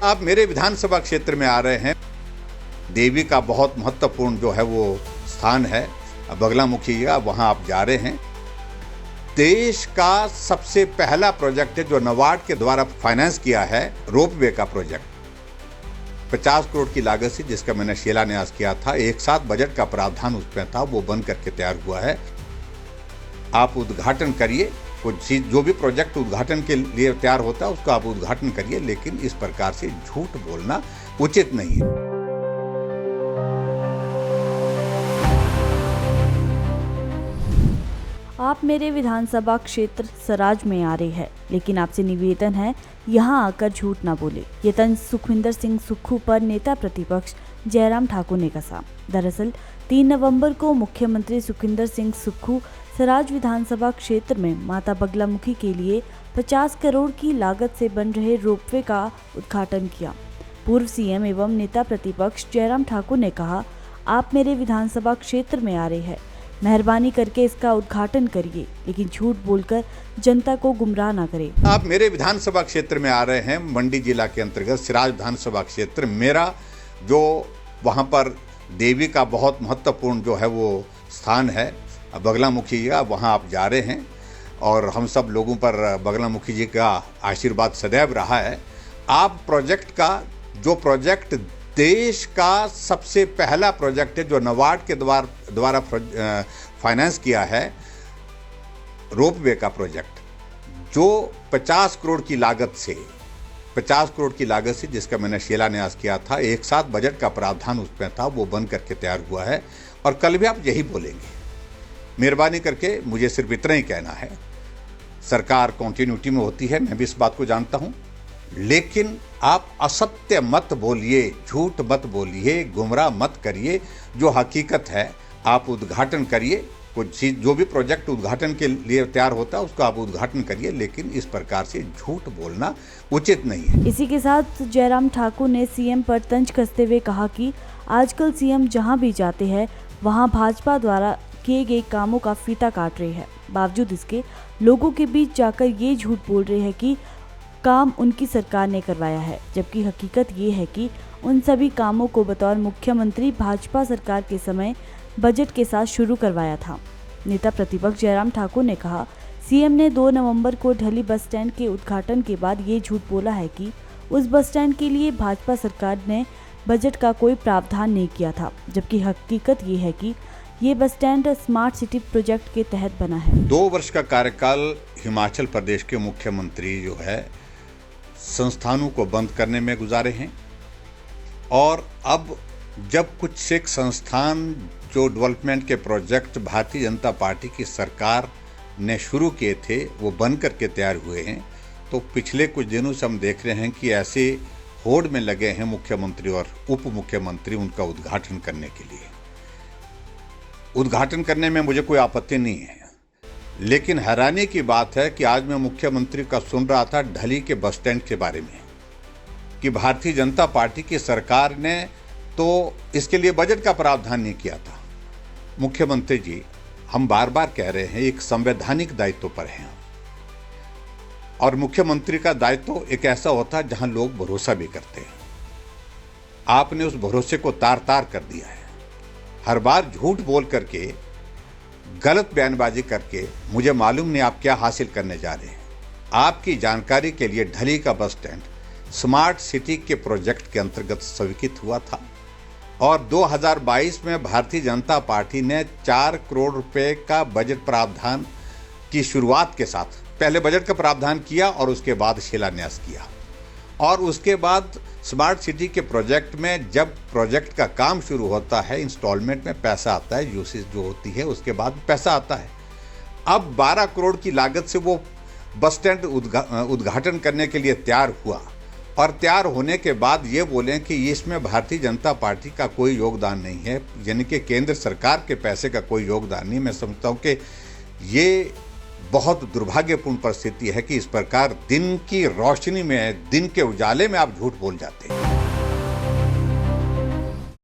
आप मेरे विधानसभा क्षेत्र में आ रहे हैं। देवी का बहुत महत्वपूर्ण जो है वो स्थान है बगलामुखी का, वहां आप जा रहे हैं। देश का सबसे पहला प्रोजेक्ट है जो नाबार्ड के द्वारा फाइनेंस किया है, रोपवे का प्रोजेक्ट 50 करोड़ की लागत से, जिसका मैंने शिलान्यास किया था। एक साथ बजट का प्रावधान उसमें था, वो बन करके तैयार हुआ है। आप उद्घाटन करिए, कुछ चीज जो भी प्रोजेक्ट उद्घाटन के लिए तैयार होता है उसका आप उद्घाटन करिए, लेकिन इस प्रकार से झूठ बोलना उचित नहीं है। आप मेरे विधानसभा क्षेत्र सराज में आ रहे हैं, लेकिन आपसे निवेदन है यहां आकर झूठ ना बोले। ये तंज सुखविंदर सिंह सुक्खू पर नेता प्रतिपक्ष जयराम ठाकुर ने कसा। दरअसल 3 नवंबर को मुख्यमंत्री सुखविंदर सिंह सुक्खू सराज विधानसभा क्षेत्र में माता बगलामुखी के लिए 50 करोड़ की लागत से बन रहे रोपवे का उद्घाटन किया। पूर्व सीएम एवं नेता प्रतिपक्ष जयराम ठाकुर ने कहा, आप मेरे विधानसभा क्षेत्र में आ रहे हैं, मेहरबानी करके इसका उद्घाटन करिए, लेकिन झूठ बोलकर जनता को गुमराह ना करें। आप मेरे विधानसभा क्षेत्र में आ रहे हैं, मंडी जिला के अंतर्गत सिराज विधानसभा क्षेत्र। मेरा जो वहां पर देवी का बहुत महत्वपूर्ण जो है वो स्थान है बगलामुखी का, वहां आप जा रहे हैं और हम सब लोगों पर बगलामुखी जी का आशीर्वाद सदैव रहा है। आप प्रोजेक्ट का जो प्रोजेक्ट देश का सबसे पहला प्रोजेक्ट है जो नाबार्ड के द्वारा फाइनेंस किया है, रोपवे का प्रोजेक्ट जो 50 करोड़ की लागत से, जिसका मैंने शिलान्यास किया था। एक साथ बजट का प्रावधान उसमें था, वो बन करके तैयार हुआ है और कल भी आप यही बोलेंगे। मेहरबानी करके मुझे सिर्फ इतना ही कहना है, सरकार कॉन्टिन्यूटी में होती है, मैं भी इस बात को जानता हूं, लेकिन आप असत्य मत बोलिए, झूठ मत बोलिए, गुमराह मत करिए। जो हकीकत है आप उद्घाटन करिए, कुछ चीज जो भी प्रोजेक्ट उद्घाटन के लिए तैयार होता है उसका आप उद्घाटन करिए, लेकिन इस प्रकार से झूठ बोलना उचित नहीं है। इसी के साथ जयराम ठाकुर ने सीएम पर तंज कसते हुए कहा कि आजकल सीएम जहां भी जाते हैं वहां भाजपा द्वारा किए गए कामों का फीता काट रहे हैं। बावजूद इसके लोगों के बीच जाकर ये झूठ बोल रहे हैं कि काम उनकी सरकार ने करवाया है, जबकि हकीकत ये है कि उन सभी कामों को बतौर मुख्यमंत्री भाजपा सरकार के समय बजट के साथ शुरू करवाया था। नेता प्रतिपक्ष जयराम ठाकुर ने कहा, सीएम ने 2 नवंबर को ढली बस स्टैंड के उद्घाटन के बाद ये झूठ बोला है कि उस बस स्टैंड के लिए भाजपा सरकार ने बजट का कोई प्रावधान नहीं किया था, जबकि हकीकत ये है कि ये bus stand smart city project के तहत बना है। 2 वर्ष का कार्यकाल हिमाचल प्रदेश के मुख्यमंत्री जो है संस्थानों को बंद करने में गुजारे हैं, और अब जब कुछ सिख संस्थान जो डेवलपमेंट के प्रोजेक्ट भारतीय जनता पार्टी की सरकार ने शुरू किए थे वो बन करके तैयार हुए हैं, तो पिछले कुछ दिनों से हम देख रहे हैं कि ऐसे होड़ में लगे हैं मुख्यमंत्री और उप मुख्यमंत्री उनका उद्घाटन करने के लिए। उद्घाटन करने में मुझे कोई आपत्ति नहीं है, लेकिन हैरानी की बात है कि आज मैं मुख्यमंत्री का सुन रहा था ढली के बस स्टैंड के बारे में कि भारतीय जनता पार्टी की सरकार ने तो इसके लिए बजट का प्रावधान नहीं किया था। मुख्यमंत्री जी, हम बार बार कह रहे हैं एक संवैधानिक दायित्व पर हैं, और मुख्यमंत्री का दायित्व एक ऐसा होता है जहां लोग भरोसा भी करते हैं। आपने उस भरोसे को तार तार कर दिया है। हर बार झूठ बोल करके, गलत बयानबाजी करके, मुझे मालूम नहीं आप क्या हासिल करने जा रहे हैं। आपकी जानकारी के लिए ढली का बस स्टैंड स्मार्ट सिटी के प्रोजेक्ट के अंतर्गत स्वीकृत हुआ था, और 2022 में भारतीय जनता पार्टी ने 4 करोड़ रुपए का बजट प्रावधान की शुरुआत के साथ पहले बजट का प्रावधान किया और उसके बाद शिलान्यास किया, और उसके बाद स्मार्ट सिटी के प्रोजेक्ट में जब प्रोजेक्ट का काम शुरू होता है, इंस्टॉलमेंट में पैसा आता है, यूसेज जो होती है उसके बाद पैसा आता है। अब 12 करोड़ की लागत से वो बस स्टैंड उद्घाटन करने के लिए तैयार हुआ, और तैयार होने के बाद ये बोलें कि इसमें भारतीय जनता पार्टी का कोई योगदान नहीं है, यानी कि केंद्र सरकार के पैसे का कोई योगदान नहीं। मैं समझता हूँ कि ये बहुत दुर्भाग्यपूर्ण परिस्थिति है कि इस प्रकार दिन की रोशनी में, दिन के उजाले में आप झूठ बोल जाते हैं।